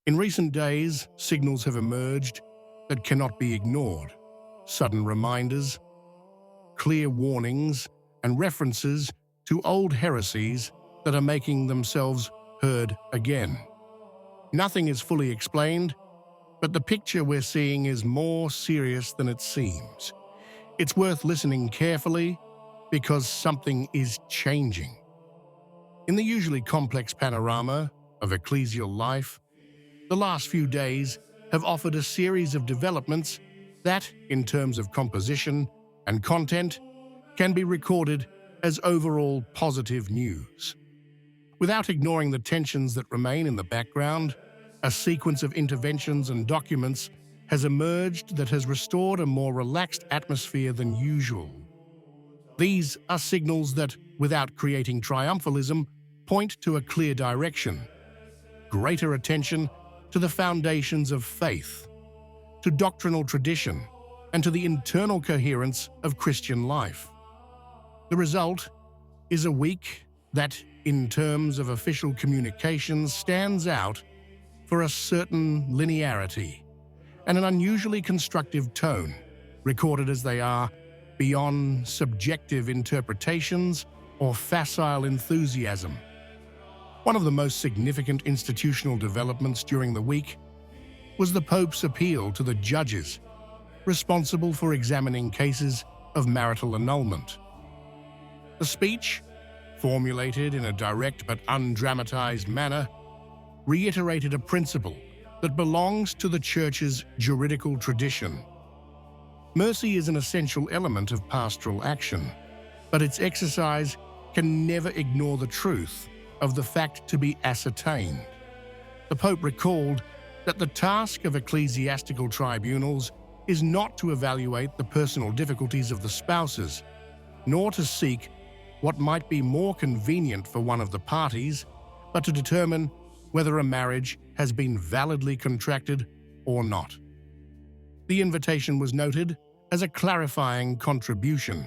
In recent days, signals have emerged that cannot be ignored. Sudden reminders, clear warnings, and references to old heresies that are making themselves heard again. Nothing is fully explained, but the picture we're seeing is more serious than it seems. It's worth listening carefully because something is changing. In the usually complex panorama of ecclesial life, the last few days have offered a series of developments that, in terms of composition and content, can be recorded as overall positive news. Without ignoring the tensions that remain in the background, a sequence of interventions and documents has emerged that has restored a more relaxed atmosphere than usual. These are signals that, without creating triumphalism, point to a clear direction: greater attention to the foundations of faith, to doctrinal tradition, and to the internal coherence of Christian life. The result is a week that, in terms of official communications, stands out for a certain linearity and an unusually constructive tone, recorded as they are beyond subjective interpretations or facile enthusiasm. One of the most significant institutional developments during the week was the Pope's appeal to the judges responsible for examining cases of marital annulment. The speech, formulated in a direct but undramatized manner, reiterated a principle that belongs to the Church's juridical tradition. Mercy is an essential element of pastoral action, but its exercise can never ignore the truth of the fact to be ascertained. The Pope recalled that the task of ecclesiastical tribunals is not to evaluate the personal difficulties of the spouses, nor to seek what might be more convenient for one of the parties, but to determine whether a marriage has been validly contracted or not. The invitation was noted as a clarifying contribution,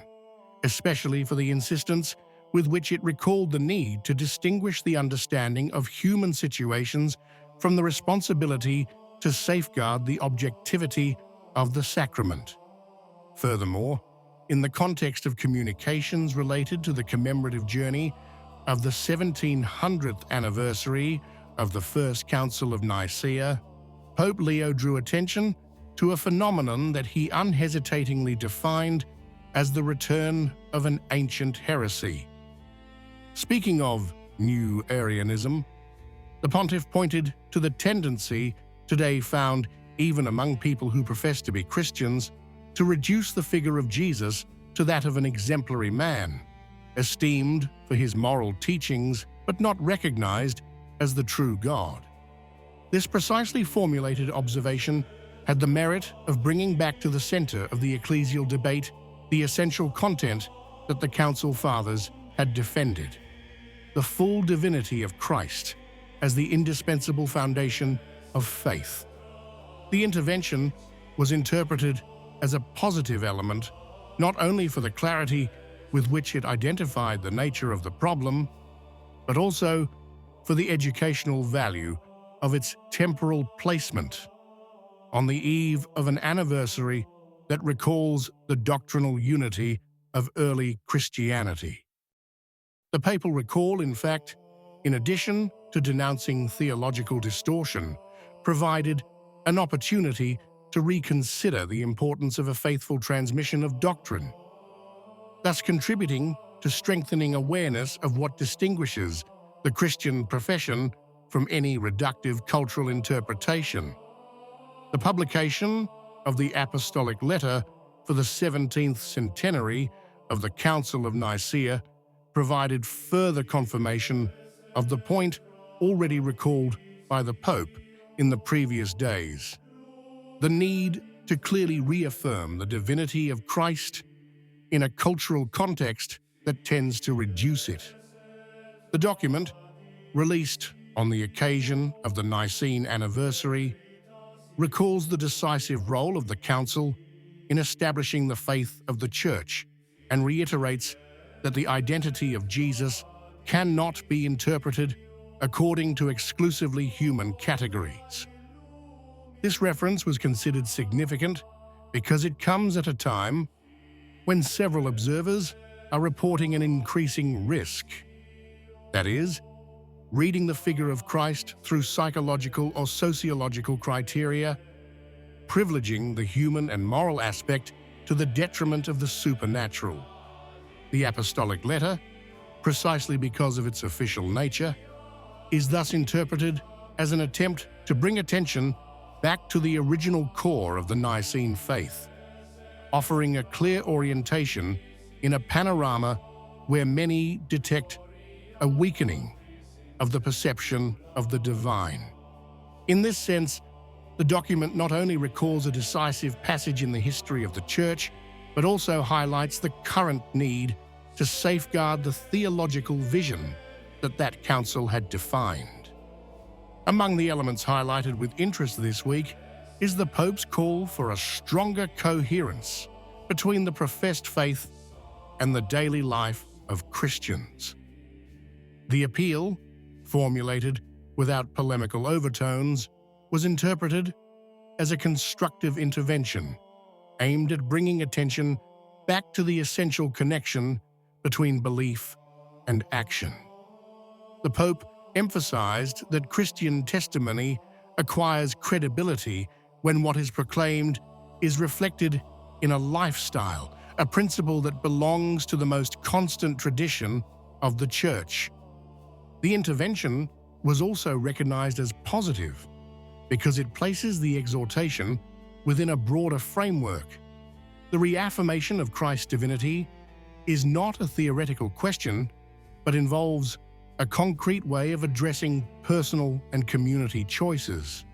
especially for the insistence with which it recalled the need to distinguish the understanding of human situations from the responsibility to safeguard the objectivity of the sacrament. Furthermore, in the context of communications related to the commemorative journey of the 1700th anniversary of the First Council of Nicaea, Pope Leo drew attention to a phenomenon that he unhesitatingly defined as the return of an ancient heresy. Speaking of new Arianism, the pontiff pointed to the tendency today found even among people who profess to be Christians to reduce the figure of Jesus to that of an exemplary man, esteemed for his moral teachings but not recognized as the true God. This precisely formulated observation had the merit of bringing back to the center of the ecclesial debate the essential content that the Council Fathers had defended: the full divinity of Christ as the indispensable foundation of faith. The intervention was interpreted as a positive element, not only for the clarity with which it identified the nature of the problem, but also for the educational value of its temporal placement on the eve of an anniversary that recalls the doctrinal unity of early Christianity. The papal recall, in fact, in addition to denouncing theological distortion, provided an opportunity to reconsider the importance of a faithful transmission of doctrine, thus contributing to strengthening awareness of what distinguishes the Christian profession from any reductive cultural interpretation. The publication of the Apostolic Letter for the 17th centenary of the Council of Nicaea provided further confirmation of the point already recalled by the Pope in the previous days: the need to clearly reaffirm the divinity of Christ in a cultural context that tends to reduce it. The document, released on the occasion of the Nicene anniversary, recalls the decisive role of the Council in establishing the faith of the Church and reiterates that the identity of Jesus cannot be interpreted according to exclusively human categories. This reference was considered significant because it comes at a time when several observers are reporting an increasing risk. That is, reading the figure of Christ through psychological or sociological criteria, privileging the human and moral aspect to the detriment of the supernatural. The apostolic letter, precisely because of its official nature, is thus interpreted as an attempt to bring attention back to the original core of the Nicene faith, offering a clear orientation in a panorama where many detect a weakening of the perception of the divine. In this sense, the document not only recalls a decisive passage in the history of the Church, but also highlights the current need to safeguard the theological vision that council had defined. Among the elements highlighted with interest this week is the Pope's call for a stronger coherence between the professed faith and the daily life of Christians. The appeal, formulated without polemical overtones, was interpreted as a constructive intervention aimed at bringing attention back to the essential connection between belief and action. The Pope emphasized that Christian testimony acquires credibility when what is proclaimed is reflected in a lifestyle, a principle that belongs to the most constant tradition of the Church. The intervention was also recognized as positive because it places the exhortation within a broader framework. The reaffirmation of Christ's divinity is not a theoretical question, but involves a concrete way of addressing personal and community choices.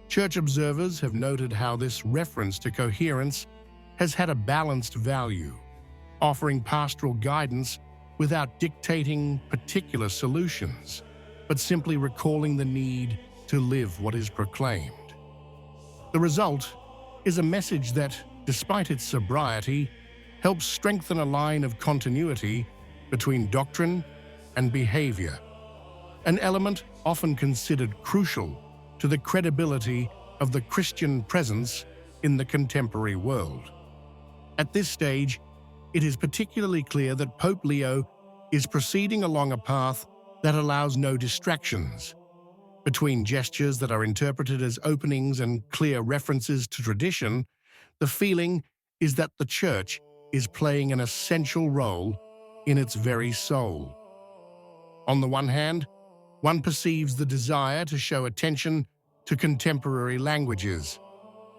Church observers have noted how this reference to coherence has had a balanced value, offering pastoral guidance without dictating particular solutions, but simply recalling the need to live what is proclaimed. The result is a message that, despite its sobriety, helps strengthen a line of continuity between doctrine and behavior, an element often considered crucial to the credibility of the Christian presence in the contemporary world. At this stage, it is particularly clear that Pope Leo is proceeding along a path that allows no distractions. Between gestures that are interpreted as openings and clear references to tradition, the feeling is that the Church is playing an essential role in its very soul. On the one hand, one perceives the desire to show attention to contemporary languages,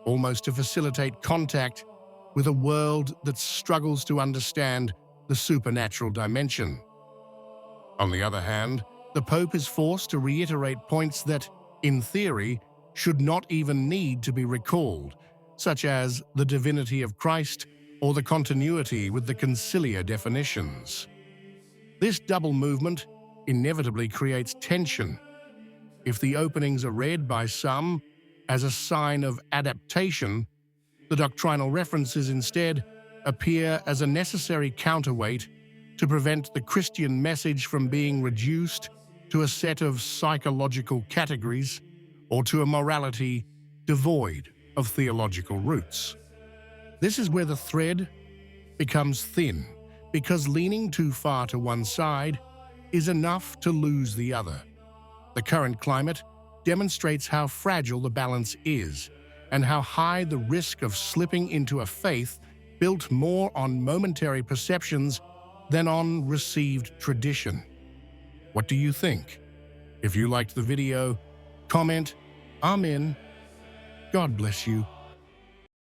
almost to facilitate contact with a world that struggles to understand the supernatural dimension. On the other hand, the Pope is forced to reiterate points that, in theory, should not even need to be recalled, such as the divinity of Christ or the continuity with the conciliar definitions. This double movement inevitably creates tension. If the openings are read by some as a sign of adaptation, the doctrinal references instead appear as a necessary counterweight to prevent the Christian message from being reduced to a set of psychological categories or to a morality devoid of theological roots. This is where the thread becomes thin, because leaning too far to one side is enough to lose the other. The current climate demonstrates how fragile the balance is and how high the risk of slipping into a faith built more on momentary perceptions than on received tradition. What do you think? If you liked the video, comment, Amen. God bless you.